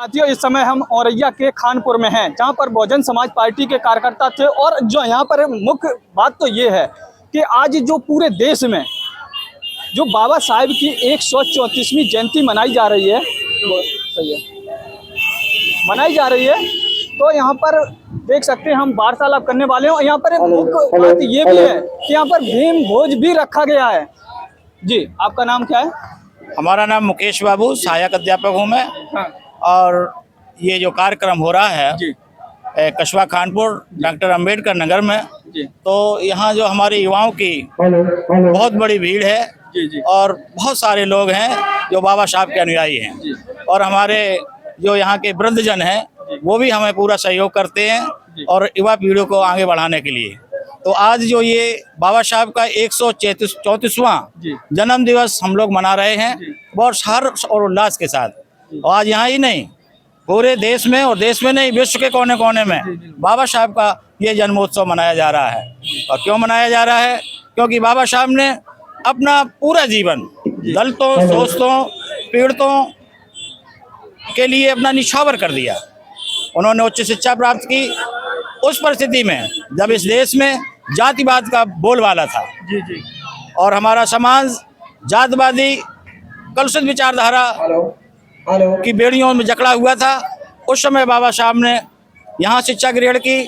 साथियों, इस समय हम औरैया के खानपुर में हैं, जहां पर बहुजन समाज पार्टी के कार्यकर्ता थे। और जो यहाँ पर मुख्य बात तो ये है कि आज जो पूरे देश में जो बाबा साहेब की 134वीं जयंती मनाई जा रही है, तो यहाँ पर देख सकते हैं हम वार्तालाप करने वाले हैं। और यहाँ पर एक मुख्य बात ये भी है कि यहाँ पर भीम भोज भी रखा गया है। जी, आपका नाम क्या है? हमारा नाम मुकेश बाबू, सहायक अध्यापक हूँ मैं। हाँ। और ये जो कार्यक्रम हो रहा है जी। कस्बा खानपुर डॉक्टर अंबेडकर नगर में, जी। तो यहाँ जो हमारे युवाओं की बहुत बड़ी भीड़ है। जी। जी। और बहुत सारे लोग हैं जो बाबा साहब के अनुयायी हैं। जी। और हमारे जो यहाँ के वृद्धजन हैं वो भी हमें पूरा सहयोग करते हैं और युवा पीढ़ी को आगे बढ़ाने के लिए। तो आज जो ये बाबा साहब का 134वां जन्म दिवस हम लोग मना रहे हैं बहुत हर्ष और उल्लास के साथ। और आज यहाँ ही नहीं, पूरे देश में, और देश में नहीं, विश्व के कोने कोने में बाबा साहब का ये जन्मोत्सव मनाया जा रहा है। और क्यों मनाया जा रहा है? क्योंकि बाबा साहब ने अपना पूरा जीवन दलितों, शोषितों, पीड़ितों के लिए अपना निछावर कर दिया। उन्होंने उच्च शिक्षा प्राप्त की उस परिस्थिति में जब इस देश में जातिवाद का बोलबाला था। जी। जी। और हमारा समाज जातिवादी कलुषित विचारधारा की बेड़ियों में जकड़ा हुआ था। उस समय बाबा साहब ने यहाँ शिक्षा ग्रहण की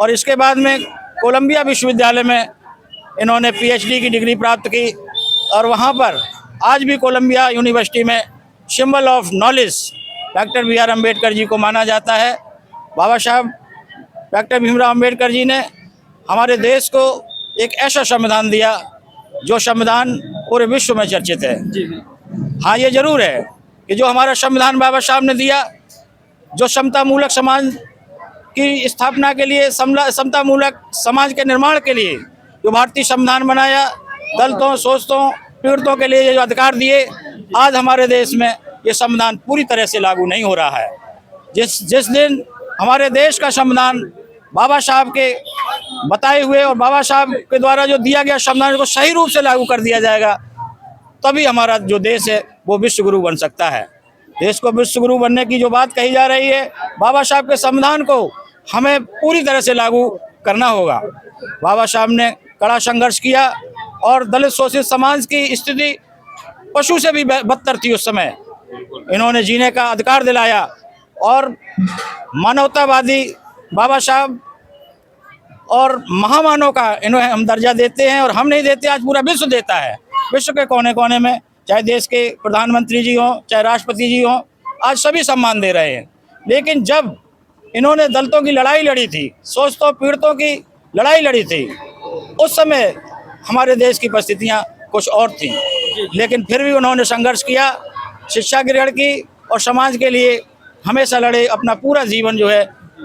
और इसके बाद में कोलंबिया विश्वविद्यालय में इन्होंने पीएचडी की डिग्री प्राप्त की। और वहाँ पर आज भी कोलंबिया यूनिवर्सिटी में symbol of knowledge doctor B R. Ambedkar ji को माना जाता है। बाबा साहब डॉक्टर भीमराव अम्बेडकर जी ने हमारे देश को एक ऐसा संविधान दिया जो संविधान पूरे विश्व में चर्चित है। हाँ, ये जरूर है कि जो हमारा संविधान बाबा साहब ने दिया, जो समतामूलक समाज की स्थापना के लिए, समतामूलक समाज के निर्माण के लिए जो भारतीय संविधान बनाया, दलितों, शोषितों, पीड़ितों के लिए जो अधिकार दिए, आज हमारे देश में ये संविधान पूरी तरह से लागू नहीं हो रहा है। जिस दिन हमारे देश का संविधान बाबा साहब के बताए हुए और बाबा साहब के द्वारा जो दिया गया संविधान को सही रूप से लागू कर दिया जाएगा, तभी हमारा जो देश है वो विश्व गुरु बन सकता है। देश को विश्व गुरु बनने की जो बात कही जा रही है, बाबा साहब के संविधान को हमें पूरी तरह से लागू करना होगा। बाबा साहब ने कड़ा संघर्ष किया और दलित शोषित समाज की स्थिति पशु से भी बदतर थी। उस समय इन्होंने जीने का अधिकार दिलाया और मानवतावादी बाबा साहब और महामानव का इन्हें हम दर्जा देते हैं। और हम नहीं देते, आज पूरा विश्व देता है। विश्व के कोने कोने में, चाहे देश के प्रधानमंत्री जी हों, चाहे राष्ट्रपति जी हों, आज सभी सम्मान दे रहे हैं। लेकिन जब इन्होंने दलितों की लड़ाई लड़ी थी, शोषितों, पीड़ितों की लड़ाई लड़ी थी, उस समय हमारे देश की परिस्थितियाँ कुछ और थीं। लेकिन फिर भी उन्होंने संघर्ष किया, शिक्षा ग्रहण की और समाज के लिए हमेशा लड़े। अपना पूरा जीवन जो है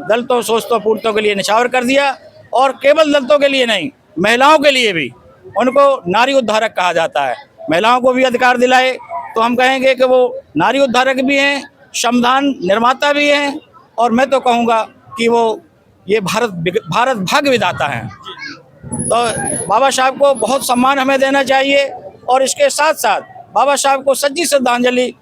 दलितों, शोषितों, पीड़ितों के लिए निछावर कर दिया। और केवल दलितों के लिए नहीं, महिलाओं के लिए भी, उनको नारी उद्धारक कहा जाता है। महिलाओं को भी अधिकार दिलाए तो हम कहेंगे कि वो नारी उद्धारक भी हैं, संविधान निर्माता भी हैं, और मैं तो कहूँगा कि वो ये भारत भाग्य विधाता हैं। तो बाबा साहब को बहुत सम्मान हमें देना चाहिए। और इसके साथ साथ बाबा साहब को सच्ची श्रद्धांजलि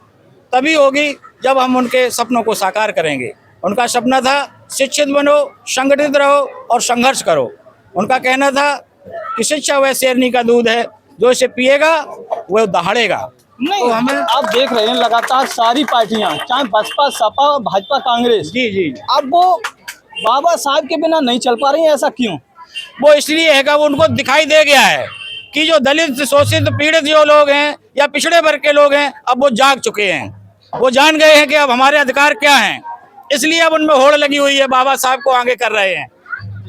तभी होगी जब हम उनके सपनों को साकार करेंगे। उनका सपना था शिक्षित बनो, संगठित रहो और संघर्ष करो। उनका कहना था कि शिक्षा वह शेरनी का दूध है, जो इसे पिएगा वह दहाड़ेगा। नहीं, तो हमें आप देख रहे हैं लगातार सारी पार्टियां, चाहे बसपा, सपा, भाजपा, कांग्रेस, जी, अब वो बाबा साहब के बिना नहीं चल पा रही है। ऐसा क्यों? वो इसलिए है कि वो उनको दिखाई दे गया है कि जो दलित, शोषित, पीड़ित जो लोग हैं या पिछड़े वर्ग के लोग हैं, अब वो जाग चुके हैं। वो जान गए हैं कि अब हमारे अधिकार क्या हैं। इसलिए अब उनमें होड़ लगी हुई है, बाबा साहब को आगे कर रहे हैं।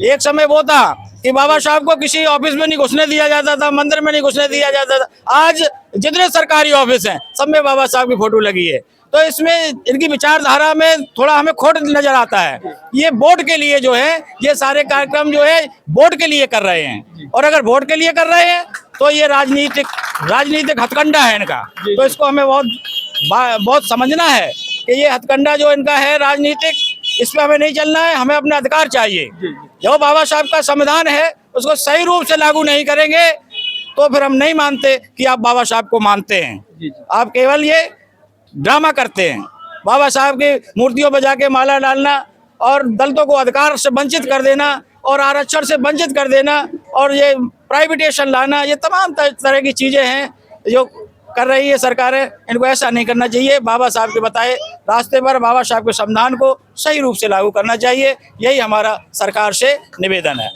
एक समय वो था कि बाबा साहब को किसी ऑफिस में नहीं घुसने दिया जाता था, मंदिर में नहीं घुसने दिया जाता था। आज जितने सरकारी ऑफिस हैं सब में बाबा साहब की फोटो लगी है। तो इसमें इनकी विचारधारा में थोड़ा हमें खोट नजर आता है। ये वोट के लिए जो है ये सारे कार्यक्रम जो है वोट के लिए कर रहे हैं। और अगर वोट के लिए कर रहे हैं तो ये राजनीतिक हथकंडा है इनका। तो इसको हमें बहुत समझना है कि ये हथकंडा जो इनका है राजनीतिक, इस पर हमें नहीं चलना है। हमें अपना अधिकार चाहिए। जो बाबा साहब का संविधान है उसको सही रूप से लागू नहीं करेंगे तो फिर हम नहीं मानते कि आप बाबा साहब को मानते हैं। आप केवल ये ड्रामा करते हैं। बाबा साहब की मूर्तियों पर जाके माला डालना और दलितों को अधिकार से वंचित कर देना और आरक्षण से वंचित कर देना और ये प्राइवेटेशन लाना, ये तमाम तरह की चीज़ें हैं जो कर रही है सरकारें। इनको ऐसा नहीं करना चाहिए। बाबा साहब के बताए रास्ते पर बाबा साहब के संविधान को सही रूप से लागू करना चाहिए। यही हमारा सरकार से निवेदन है।